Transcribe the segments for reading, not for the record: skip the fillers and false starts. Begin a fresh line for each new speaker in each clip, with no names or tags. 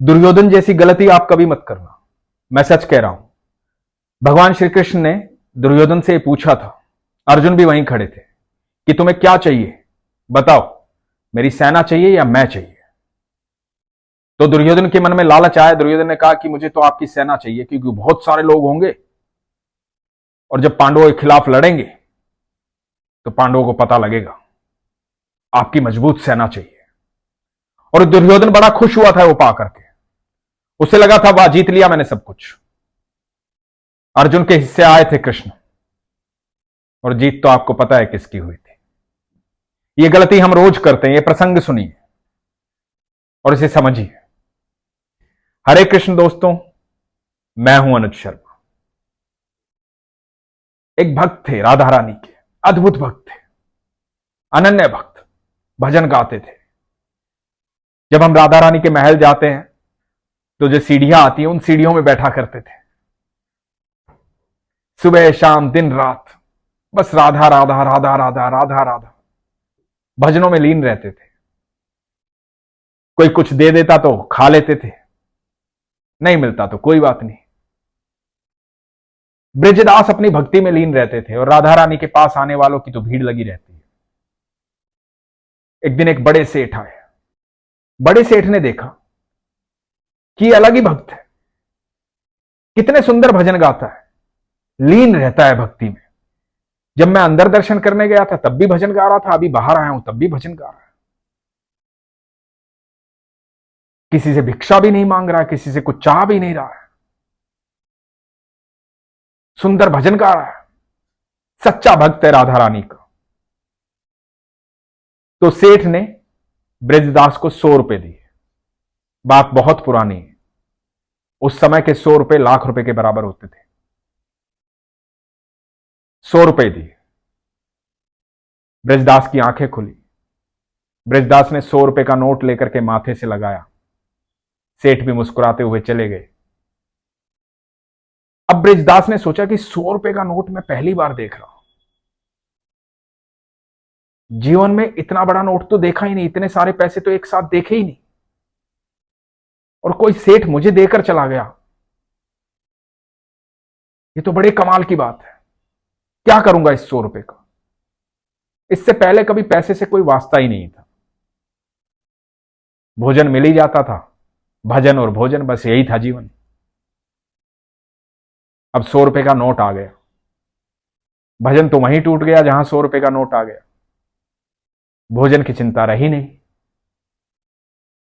दुर्योधन जैसी गलती आप कभी मत करना। मैं सच कह रहा हूं। भगवान श्री कृष्ण ने दुर्योधन से पूछा था, अर्जुन भी वहीं खड़े थे, कि तुम्हें क्या चाहिए बताओ, मेरी सेना चाहिए या मैं चाहिए। तो दुर्योधन के मन में लालच आया। दुर्योधन ने कहा कि मुझे तो आपकी सेना चाहिए, क्योंकि बहुत सारे लोग होंगे और जब पांडवों के खिलाफ लड़ेंगे तो पांडवों को पता लगेगा। आपकी मजबूत सेना चाहिए। और दुर्योधन बड़ा खुश हुआ था वो पा करके। उसे लगा था वाह, जीत लिया मैंने सब कुछ। अर्जुन के हिस्से आए थे कृष्ण, और जीत तो आपको पता है किसकी हुई थी। ये गलती हम रोज करते हैं। ये प्रसंग सुनिए और इसे समझिए। हरे कृष्ण दोस्तों, मैं हूं अनुज शर्मा। एक भक्त थे राधा रानी के, अद्भुत भक्त थे, अनन्य भक्त, भजन गाते थे। जब हम राधा रानी के महल जाते हैं तो जो सीढ़ियां आती हैं उन सीढ़ियों में बैठा करते थे, सुबह शाम दिन रात, बस राधा राधा राधा राधा राधा राधा, भजनों में लीन रहते थे। कोई कुछ दे देता तो खा लेते थे, नहीं मिलता तो कोई बात नहीं। ब्रजदास अपनी भक्ति में लीन रहते थे और राधा रानी के पास आने वालों की तो भीड़ लगी रहती है। एक दिन एक बड़े सेठ आए। बड़े सेठ ने देखा कि अलग ही भक्त है, कितने सुंदर भजन गाता है, लीन रहता है भक्ति में। जब मैं अंदर दर्शन करने गया था तब भी भजन गा रहा था, अभी बाहर आया हूं तब भी भजन गा रहा है। किसी से भिक्षा भी नहीं मांग रहा है, किसी से कुछ चाह भी नहीं रहा है, सुंदर भजन गा रहा है, सच्चा भक्त है राधा रानी का। तो सेठ ने ब्रजदास को 100 रुपए दिए। बात बहुत पुरानी है। उस समय के 100 रुपए लाख रुपए के बराबर होते थे। 100 रुपए दिए। ब्रजदास की आंखें खुली। ब्रजदास ने 100 रुपए का नोट लेकर के माथे से लगाया। सेठ भी मुस्कुराते हुए चले गए। अब ब्रजदास ने सोचा कि 100 रुपए का नोट मैं पहली बार देख रहा हूं। जीवन में इतना बड़ा नोट तो देखा ही नहीं, इतने सारे पैसे तो एक साथ देखे ही नहीं, और कोई सेठ मुझे देकर चला गया। ये तो बड़े कमाल की बात है। क्या करूंगा इस 100 रुपए का। इससे पहले कभी पैसे से कोई वास्ता ही नहीं था। भोजन मिल ही जाता था, भजन और भोजन, बस यही था जीवन। अब 100 रुपए का नोट आ गया। भजन तो वहीं टूट गया जहां 100 रुपए का नोट आ गया। भोजन की चिंता रही नहीं।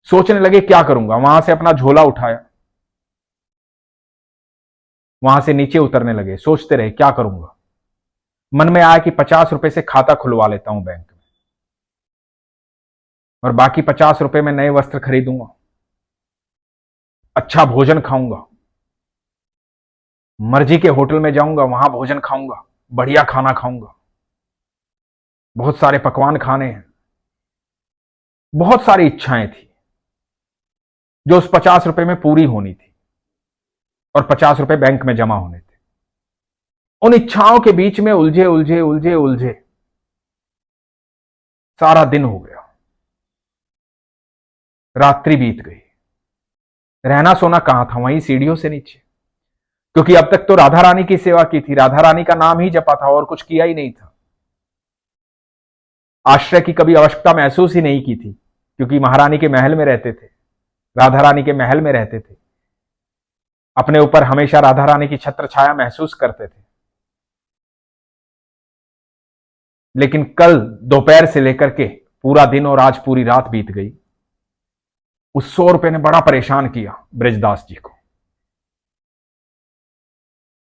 सोचने लगे क्या करूंगा। वहां से अपना झोला उठाया, वहां से नीचे उतरने लगे। सोचते रहे क्या करूंगा। मन में आया कि 50 रुपए से खाता खुलवा लेता हूं बैंक में, और बाकी 50 रुपए में नए वस्त्र खरीदूंगा, अच्छा भोजन खाऊंगा, मर्जी के होटल में जाऊंगा, वहां भोजन खाऊंगा, बढ़िया खाना खाऊंगा, बहुत सारे पकवान खाने हैं। बहुत सारी इच्छाएं थी जो उस 50 रुपए में पूरी होनी थी, और 50 रुपए बैंक में जमा होने थे। उन इच्छाओं के बीच में उलझे उलझे उलझे उलझे सारा दिन हो गया। रात्रि बीत गई। रहना सोना कहां था, वहीं सीढ़ियों से नीचे, क्योंकि अब तक तो राधा रानी की सेवा की थी, राधा रानी का नाम ही जपा था और कुछ किया ही नहीं था। आश्रय की कभी आवश्यकता महसूस ही नहीं की थी, क्योंकि महारानी के महल में रहते थे, राधा रानी के महल में रहते थे, अपने ऊपर हमेशा राधा रानी की छत्र छाया महसूस करते थे। लेकिन कल दोपहर से लेकर के पूरा दिन और आज पूरी रात बीत गई। उस 100 रुपए ने बड़ा परेशान किया ब्रजदास जी को।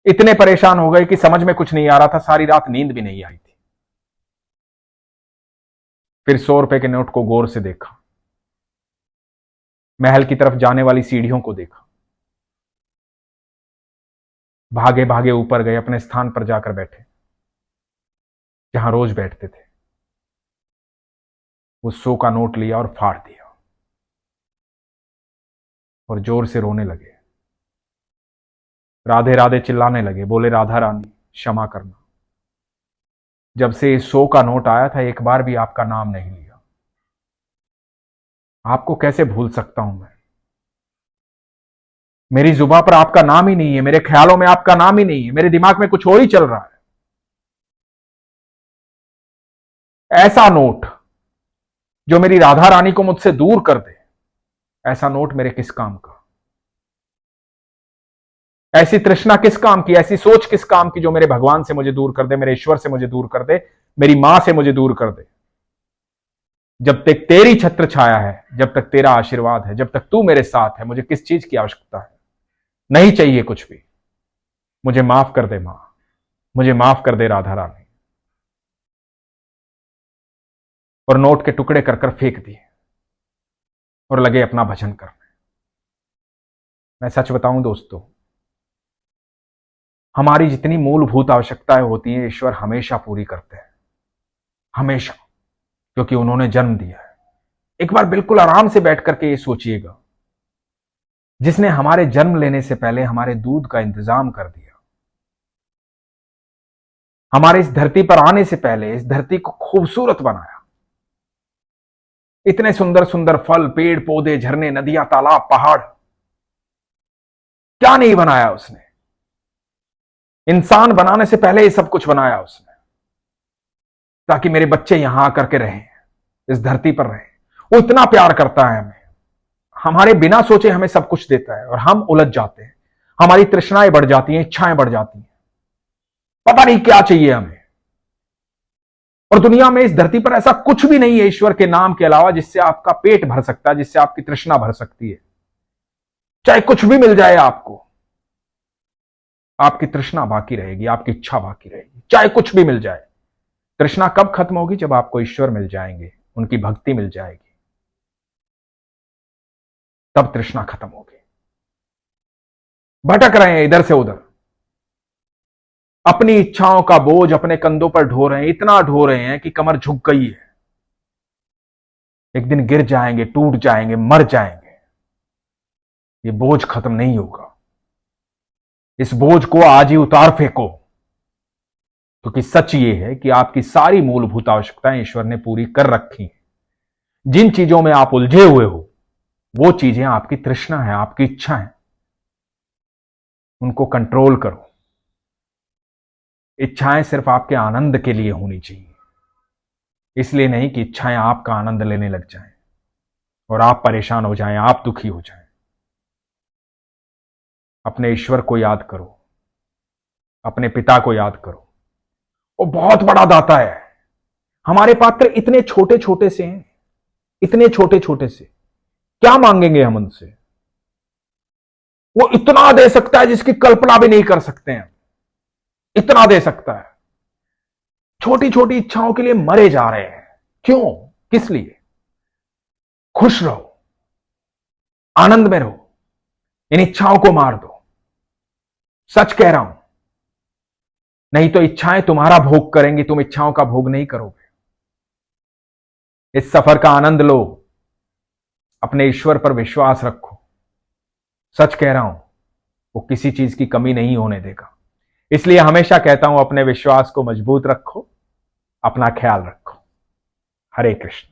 इतने परेशान हो गए कि समझ में कुछ नहीं आ रहा था, सारी रात नींद भी नहीं आई थी। फिर 100 रुपए के नोट को गौर से देखा, महल की तरफ जाने वाली सीढ़ियों को देखा। भागे भागे ऊपर गए, अपने स्थान पर जाकर बैठे जहां रोज बैठते थे। वो 100 का नोट लिया और फाड़ दिया, और जोर से रोने लगे, राधे राधे चिल्लाने लगे। बोले राधा रानी क्षमा करना, जब से इस 100 का नोट आया था एक बार भी आपका नाम नहीं लिया। आपको कैसे भूल सकता हूं मैं। मेरी जुबान पर आपका नाम ही नहीं है, मेरे ख्यालों में आपका नाम ही नहीं है, मेरे दिमाग में कुछ और ही चल रहा है। ऐसा नोट जो मेरी राधा रानी को मुझसे दूर कर दे, ऐसा नोट मेरे किस काम का? ऐसी तृष्णा किस काम की, ऐसी सोच किस काम की जो मेरे भगवान से मुझे दूर कर दे, मेरे ईश्वर से मुझे दूर कर दे, मेरी मां से मुझे दूर कर दे। जब तक तेरी छत्र छाया है, जब तक तेरा आशीर्वाद है, जब तक तू मेरे साथ है, मुझे किस चीज की आवश्यकता है? नहीं चाहिए कुछ भी। मुझे माफ कर दे मां, मुझे माफ कर दे राधा रानी। और नोट के टुकड़े कर कर फेंक दिए और लगे अपना भजन करने। मैं सच बताऊं दोस्तों, हमारी जितनी मूलभूत आवश्यकताएं होती हैं ईश्वर हमेशा पूरी करते हैं, हमेशा, क्योंकि उन्होंने जन्म दिया है। एक बार बिल्कुल आराम से बैठ करके ये सोचिएगा, जिसने हमारे जन्म लेने से पहले हमारे दूध का इंतजाम कर दिया, हमारे इस धरती पर आने से पहले इस धरती को खूबसूरत बनाया, इतने सुंदर सुंदर फल, पेड़ पौधे, झरने, नदियां, तालाब, पहाड़, क्या नहीं बनाया उसने? इंसान बनाने से पहले ये सब कुछ बनाया उसने, ताकि मेरे बच्चे यहां आकर के रहें, इस धरती पर रहें। वो इतना प्यार करता है हमें, हमारे बिना सोचे हमें सब कुछ देता है, और हम उलझ जाते हैं, हमारी तृष्णाएं बढ़ जाती हैं, इच्छाएं बढ़ जाती हैं, पता नहीं क्या चाहिए हमें। और दुनिया में, इस धरती पर ऐसा कुछ भी नहीं है ईश्वर के नाम के अलावा जिससे आपका पेट भर सकता है, जिससे आपकी तृष्णा भर सकती है। चाहे कुछ भी मिल जाए आपको, आपकी तृष्णा बाकी रहेगी, आपकी इच्छा बाकी रहेगी। चाहे कुछ भी मिल जाए, तृष्णा कब खत्म होगी? जब आपको ईश्वर मिल जाएंगे, उनकी भक्ति मिल जाएगी, तब तृष्णा खत्म होगी। भटक रहे हैं इधर से उधर, अपनी इच्छाओं का बोझ अपने कंधों पर ढो रहे हैं, इतना ढो रहे हैं कि कमर झुक गई है। एक दिन गिर जाएंगे, टूट जाएंगे, मर जाएंगे, ये बोझ खत्म नहीं होगा। इस बोझ को आज ही उतार फेंको, क्योंकि सच ये है कि आपकी सारी मूलभूत आवश्यकताएं ईश्वर ने पूरी कर रखी हैं। जिन चीजों में आप उलझे हुए हो, वो चीजें आपकी तृष्णा है, आपकी इच्छा है। उनको कंट्रोल करो। इच्छाएं सिर्फ आपके आनंद के लिए होनी चाहिए, इसलिए नहीं कि इच्छाएं आपका आनंद लेने लग जाएं और आप परेशान हो जाएं, आप दुखी हो जाएं। अपने ईश्वर को याद करो, अपने पिता को याद करो। वो बहुत बड़ा दाता है। हमारे पात्र इतने छोटे छोटे से हैं, इतने छोटे छोटे से, क्या मांगेंगे हम उनसे? वो इतना दे सकता है जिसकी कल्पना भी नहीं कर सकते हैं, इतना दे सकता है। छोटी छोटी इच्छाओं के लिए मरे जा रहे हैं। क्यों? किस लिए? खुश रहो, आनंद में रहो, इन इच्छाओं को मार दो। सच कह रहा हूं, नहीं तो इच्छाएं तुम्हारा भोग करेंगी, तुम इच्छाओं का भोग नहीं करोगे। इस सफर का आनंद लो, अपने ईश्वर पर विश्वास रखो। सच कह रहा हूं, वो किसी चीज की कमी नहीं होने देगा। इसलिए हमेशा कहता हूं, अपने विश्वास को मजबूत रखो, अपना ख्याल रखो। हरे कृष्ण।